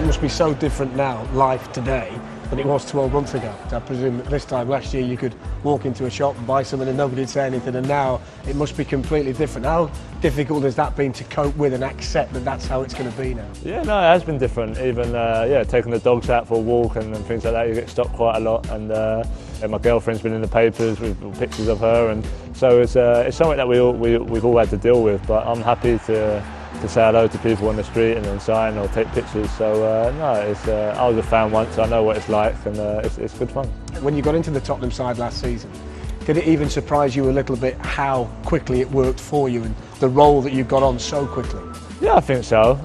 it must be so different now, life today, than it was 12 months ago. I presume that this time last year you could walk into a shop and buy something and nobody would say anything, and now it must be completely different. How difficult has that been to cope with and accept that that's how it's going to be now? Yeah, no, it has been different. Even taking the dogs out for a walk and things like that, you get stopped quite a lot. And my girlfriend's been in the papers with pictures of her, and so it's something that we've all had to deal with. But I'm happy to say hello to people on the street and then sign or take pictures. So I was a fan once, I know what it's like, and it's good fun. When you got into the Tottenham side last season, did it even surprise you a little bit how quickly it worked for you and the role that you got on so quickly? Yeah, I think so.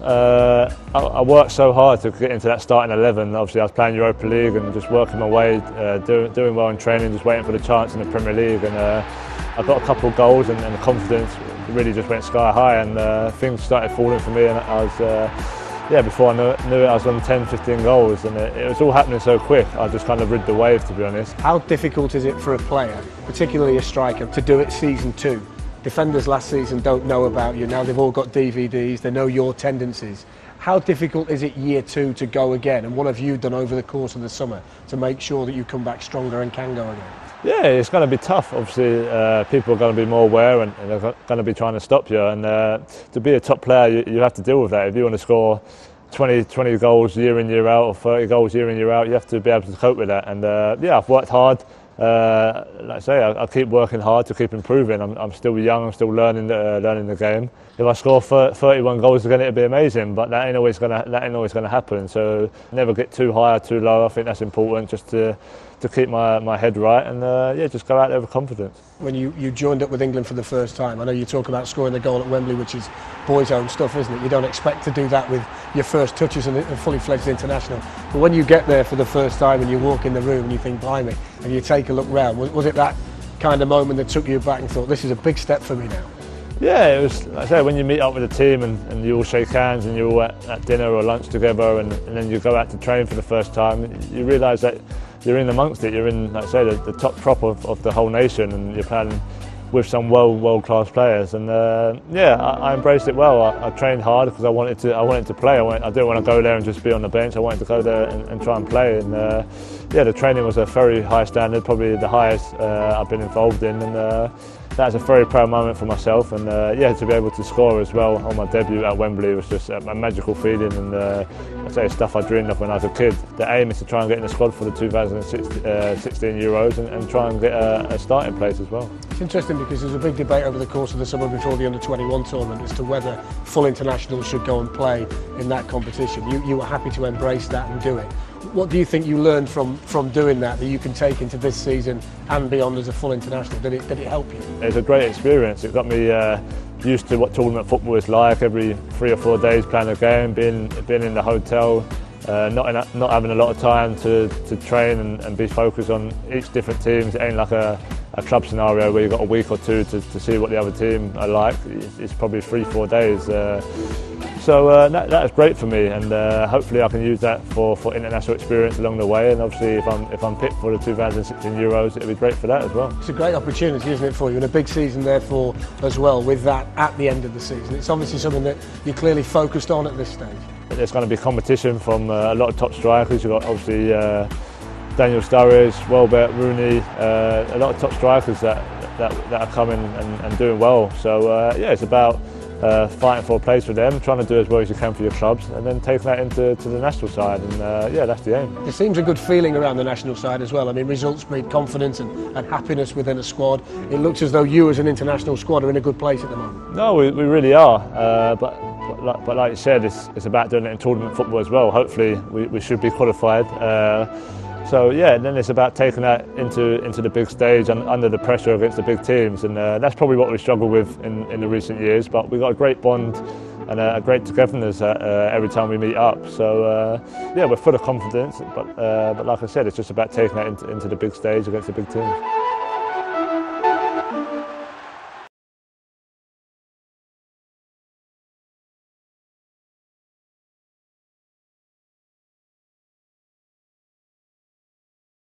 I worked so hard to get into that starting 11. Obviously I was playing Europa League and just working my way, doing well in training, just waiting for the chance in the Premier League, and I got a couple of goals, and the confidence really just went sky high, and things started falling for me, and I was, before I knew it, I was on 10, 15 goals, and it was all happening so quick. I just kind of rid the wave, to be honest. How difficult is it for a player, particularly a striker, to do it season 2? Defenders last season don't know about you, now they've all got DVDs, they know your tendencies. How difficult is it year 2 to go again, and what have you done over the course of the summer to make sure that you come back stronger and can go again? Yeah, it's going to be tough. Obviously, people are going to be more aware, and they're going to be trying to stop you. And to be a top player, you have to deal with that. If you want to score 20 goals year in, year out, or 30 goals year in, year out, you have to be able to cope with that. And I've worked hard. Like I say, I keep working hard to keep improving. I'm still young. I'm still learning the game. If I score 31 goals again, it'd be amazing. But that ain't always going to happen. So never get too high or too low. I think that's important, just to keep my head right, and just go out there with confidence. When you joined up with England for the first time, I know you talk about scoring the goal at Wembley, which is boys' own stuff, isn't it? You don't expect to do that with your first touches and a fully fledged international. But when you get there for the first time and you walk in the room and you think, blimey, and you take a look round, was it that kind of moment that took you back and thought, this is a big step for me now? Yeah, it was, like I say, when you meet up with the team and you all shake hands and you're all at dinner or lunch together, and then you go out to train for the first time, you realise that you're in amongst it. You're in, like I say, the top crop of the whole nation, and you're playing with some world-class players. And I embraced it well. I trained hard because I wanted to play. I didn't want to go there and just be on the bench. I wanted to go there and try and play. And the training was a very high standard, probably the highest I've been involved in. And that's a very proud moment for myself, and to be able to score as well on my debut at Wembley was just a magical feeling, and I'd say it's stuff I dreamed of when I was a kid. The aim is to try and get in the squad for the 2016 Euros and try and get a starting place as well. It's interesting because there's a big debate over the course of the summer before the Under-21 tournament as to whether full internationals should go and play in that competition. You were happy to embrace that and do it. What do you think you learned from doing that you can take into this season and beyond as a full international? Did it help you? It was a great experience. It got me used to what tournament football is like. Every 3 or 4 days playing a game, being in the hotel, not having a lot of time to train and be focused on each different teams. It ain't like a club scenario where you've got a week or two to see what the other team are like. It's probably 3 or 4 days. So that was great for me, and hopefully I can use that for international experience along the way. And obviously, if I'm picked for the 2016 Euros, it'd be great for that as well. It's a great opportunity, isn't it, for you, and a big season therefore as well. With that at the end of the season, it's obviously something that you're clearly focused on at this stage. There's going to be competition from a lot of top strikers. You've got obviously Daniel Sturridge, Welbeck, Rooney, a lot of top strikers that are coming and doing well. So it's about fighting for a place for them, trying to do as well as you can for your clubs, and then taking that into the national side, and that's the aim. There seems a good feeling around the national side as well. I mean, results breed confidence and happiness within a squad. It looks as though you as an international squad are in a good place at the moment. No, we really are, but like you said, it's about doing it in tournament football as well. Hopefully we should be qualified. Then it's about taking that into the big stage and under the pressure against the big teams, and that's probably what we struggled with in the recent years. But we've got a great bond and a great togetherness every time we meet up. So we're full of confidence. But like I said, it's just about taking that into the big stage against the big teams.